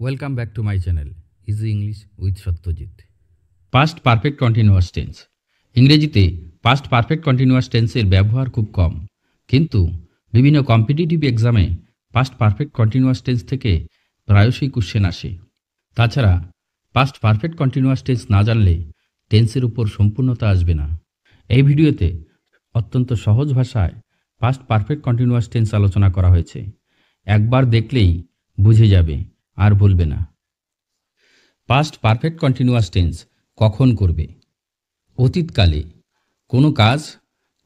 Welcome back to my channel easy English with Satyajit. Past perfect continuous tense. ইংরেজিতে past perfect continuous টেন্সের ব্যবহার খুব কম, কিন্তু বিভিন্ন কম্পিটিটিভ এক্সামে পাস্ট পারফেক্ট কন্টিনিউয়াস টেন্স থেকে প্রায়শই কোশ্চেন আসে। তাছাড়া পাস্ট পারফেক্ট কন্টিনিউয়াস টেন্স না জানলে টেন্সের উপর সম্পূর্ণতা আসবে না। এই ভিডিওতে অত্যন্ত সহজ ভাষায় পাস্ট পারফেক্ট কন্টিনিউয়াস টেন্স আলোচনা করা হয়েছে। একবার দেখলেই বুঝে যাবে, আর ভুলবে না। পাস্ট পারফেক্ট কন্টিনিউয়াস টেন্স কখন করবে? অতীতকালে কোনো কাজ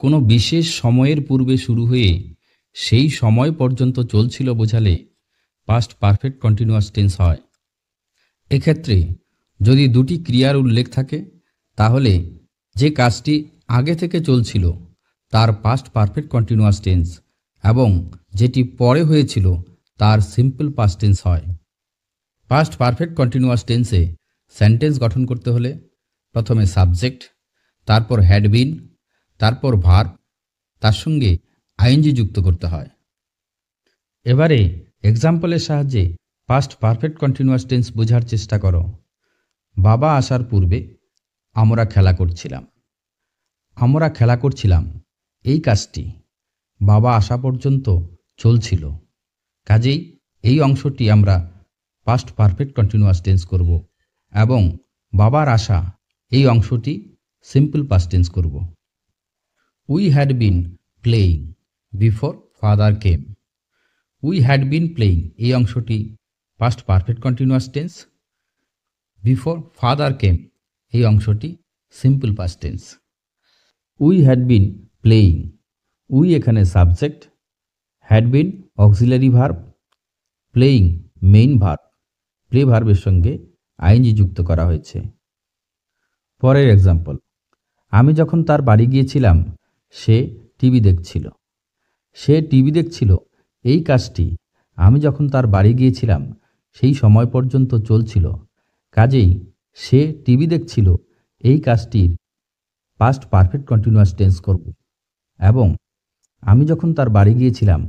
কোনো বিশেষ সময়ের পূর্বে শুরু হয়ে সেই সময় পর্যন্ত চলছিল বোঝালে পাস্ট পারফেক্ট কন্টিনিউয়াস টেন্স হয়। এক্ষেত্রে যদি দুটি ক্রিয়ার উল্লেখ থাকে, তাহলে যে কাজটি আগে থেকে চলছিল তার পাস্ট পারফেক্ট কন্টিনিউয়াস টেন্স এবং যেটি পরে হয়েছিল তার সিম্পল পাস্ট টেন্স হয়। পাস্ট পারফেক্ট কন্টিনিউয়াস টেন্সে সেন্টেন্স গঠন করতে হলে প্রথমে সাবজেক্ট, তারপর হ্যাড বিন, তারপর ভার্ব, তার সঙ্গে আইএনজি যুক্ত করতে হয়। এবারে এক্সাম্পলের সাহায্যে পাস্ট পারফেক্ট কন্টিনিউয়াস টেন্স বোঝার চেষ্টা করো। বাবা আসার পূর্বে আমরা খেলা করছিলাম। আমরা খেলা করছিলাম এই কাজটি বাবা আসা পর্যন্ত চলছিল, কাজেই এই অংশটি আমরা পাস্ট পারফেক্ট কন্টিনিউয়াস টেন্স করব এবং বাবার আসা এই অংশটি সিম্পল পাস্ট টেন্স করব। We had been playing before father came. We had been playing এই অংশটি past perfect continuous tense. Before father came এই অংশটি simple past tense. We had been playing, we এখানে subject, had been auxiliary verb, playing main verb, play ভার্বের সঙ্গে ING যুক্ত করা হয়েছে। পরের এক্সাম্পল, আমি যখন তার বাড়ি গিয়েছিলাম সে টিভি দেখছিল। সে টিভি দেখছিল এই কাজটি আমি যখন তার বাড়ি গিয়েছিলাম সেই সময় পর্যন্ত চলছিল, কাজেই সে টিভি দেখছিল এই কাজটির পাস্ট পারফেক্ট কন্টিনিউয়াস টেন্স করব এবং আমি যখন তার বাড়ি গিয়েছিলাম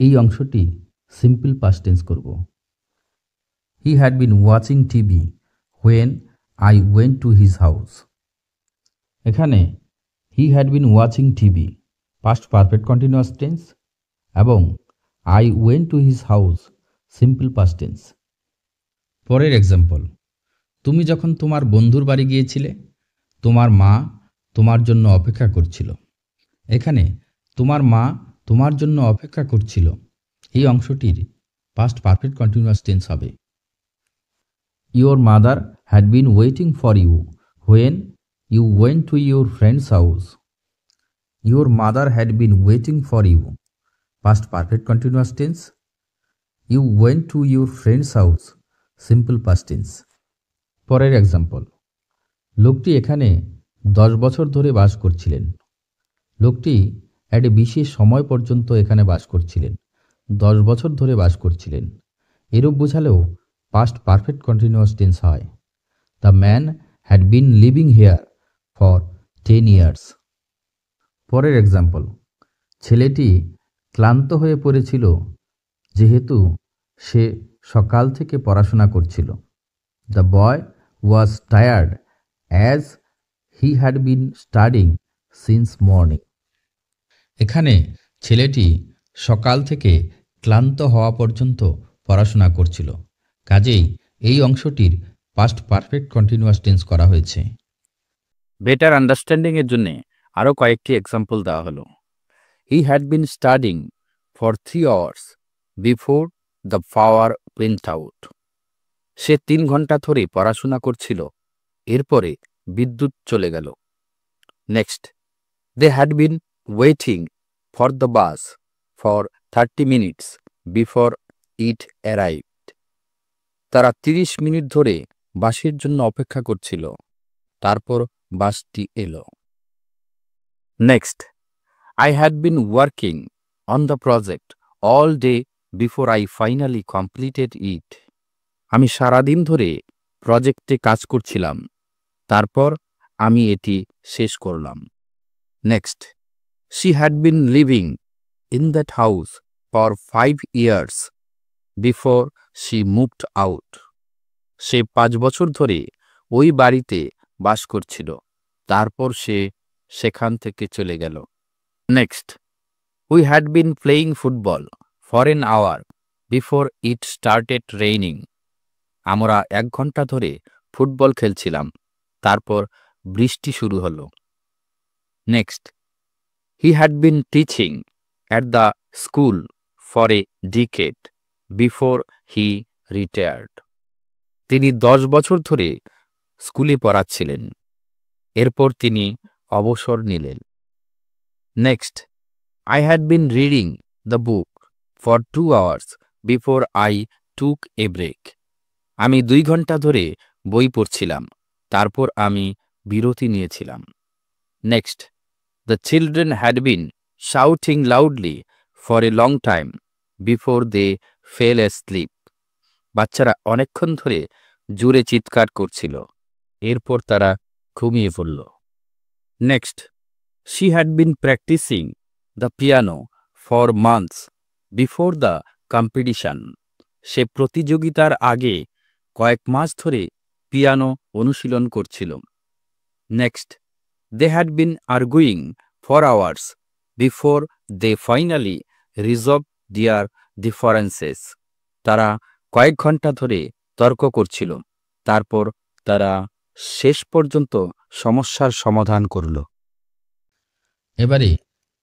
এই অংশটি সিম্পল পাস্ট টেন্স করব। He had been watching TV when I went to his house. এখানে he had been watching TV past perfect continuous tense এবং I went to his house simple past tense. পরের example, তুমি যখন তোমার বন্ধুর বাড়ি গিয়েছিলে তোমার মা তোমার জন্য অপেক্ষা করছিল। এখানে তোমার মা তোমার জন্য অপেক্ষা করছিল এই অংশটির পাস্ট পারফেক্ট কন্টিনিউয়াস টেন্স হবে। Your mother had been waiting for you when you went to your friend's house. Your mother had been waiting for you past perfect continuous tense. You went to your friend's house simple past tense. পরের example, লোকটি এখানে 10 বছর ধরে বাস করছিলেন। লোকটি একটা বিশেষ সময় পর্যন্ত এখানে বাস করছিলেন, 10 বছর ধরে বাস করছিলেন। এরূপ বোঝালেও পাস্ট পারফেক্ট কন্টিনিউয়াস টেন্স হয়। The man had been living here for 10 years. পরের এক্সাম্পল, ছেলেটি ক্লান্ত হয়ে পড়েছিল যেহেতু সে সকাল থেকে পড়াশোনা করছিল। The boy was tired as he had been studying since morning. এখানে ছেলেটি সকাল থেকে ক্লান্ত হওয়া পর্যন্ত পড়াশোনা করছিল, কাজেই এই অংশটির পাস্ট পারফেক্ট কন্টিনিউয়াস টেন্স করা হয়েছে। বেটার আন্ডারস্ট্যান্ডিংয়ের জন্য আরও কয়েকটি এক্সাম্পল দেওয়া হলো। He had been studying for 3 hours before the power went out. সে 3 ঘন্টা ধরে পড়াশোনা করছিল, এরপরে বিদ্যুৎ চলে গেল। Next, they had been waiting for the bus for 30 minutes before it arrived. তারা 30 মিনিট ধরে বাসের জন্য অপেক্ষা করছিল, তারপর বাসটি এলো। Next, I had been working on the project all day before I finally completed it. আমি সারাদিন ধরে প্রজেক্টে কাজ করছিলাম, তারপর আমি এটি শেষ করলাম। Next, she had been living in that house for 5 years before she moved out. সে 5 বছর ধরে ওই বাড়িতে বাস করছিল। তারপর সে সেখান থেকে চলে গেল। Next, we had been playing football for an hour before it started raining. আমরা 1 ঘন্টা ধরে ফুটবল খেলছিলাম, তারপর বৃষ্টি শুরু হলো। Next, he had been teaching at the school for a decade before he retired. তিনি 10 বছর ধরে স্কুলে পড়াচ্ছিলেন, এরপর তিনি অবসর নিলেন। Next, I had been reading the book for 2 hours before I took a break. আমি 2 ঘন্টা ধরে বই পড়ছিলাম, তারপর আমি বিরতি নিয়েছিলাম। Next, the children had been shouting loudly for a long time before they fell asleep. বাচ্চারা অনেকক্ষণ ধরে জোরে চিৎকার করছিল, এরপর তারা ঘুমিয়ে পড়ল। Next, she had been practicing the piano for months before the competition. সে প্রতিযোগিতার আগে কয়েক মাস ধরে পিয়ানো অনুশীলন করছিল। Next, they had been arguing for hours before they finally resolved their differences. তারা কয়েক ঘন্টা ধরে তর্ক করছিল, তারপর তারা শেষ পর্যন্ত সমস্যার সমাধান করল। এবারে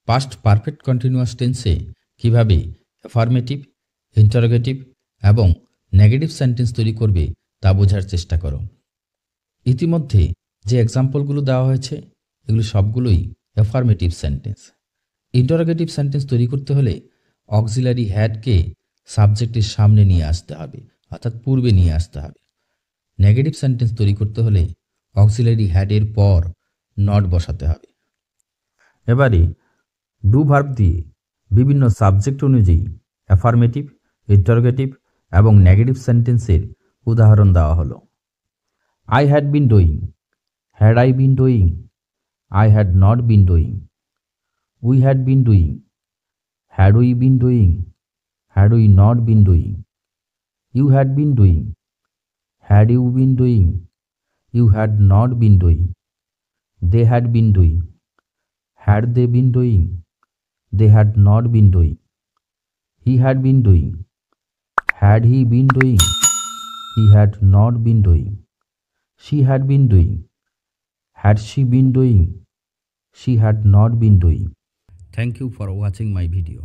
পাস্ট পারফেক্ট কন্টিনিউয়াস টেন্সে কিভাবে অ্যাফার্মেটিভ, ইন্টারোগেটিভ এবং নেগেটিভ সেন্টেন্স তৈরি করবে তা বোঝার চেষ্টা করো। ইতিমধ্যে যে এক্সাম্পলগুলো দেওয়া হয়েছে এগুলো সবগুলোই অ্যাফার্মেটিভ সেন্টেন্স। ইন্টারোগেটিভ সেন্টেন্স তৈরি করতে হলে অক্সিলারি হ্যাডকে সাবজেক্টের সামনে নিয়ে আসতে হবে, অর্থাৎ পূর্বে নিয়ে আসতে হবে। নেগেটিভ সেন্টেন্স তৈরি করতে হলে অক্সিলারি হ্যাডের পর নট বসাতে হবে। এবারে ডু ভার্ব দিয়ে বিভিন্ন সাবজেক্ট অনুযায়ী অ্যাফার্মেটিভ, ইন্টারোগেটিভ এবং নেগেটিভ সেন্টেন্সের উদাহরণ দেওয়া হলো। I had been doing, had I been doing, I had not been doing, we had been doing, had we been doing, had we not been doing, you had been doing, had you been doing, you had not been doing, they had been doing, had they been doing, they had not been doing, he had been doing, had he been doing, he had not been doing, she had been doing, had she been doing, she had not been doing. Thank you for watching my video.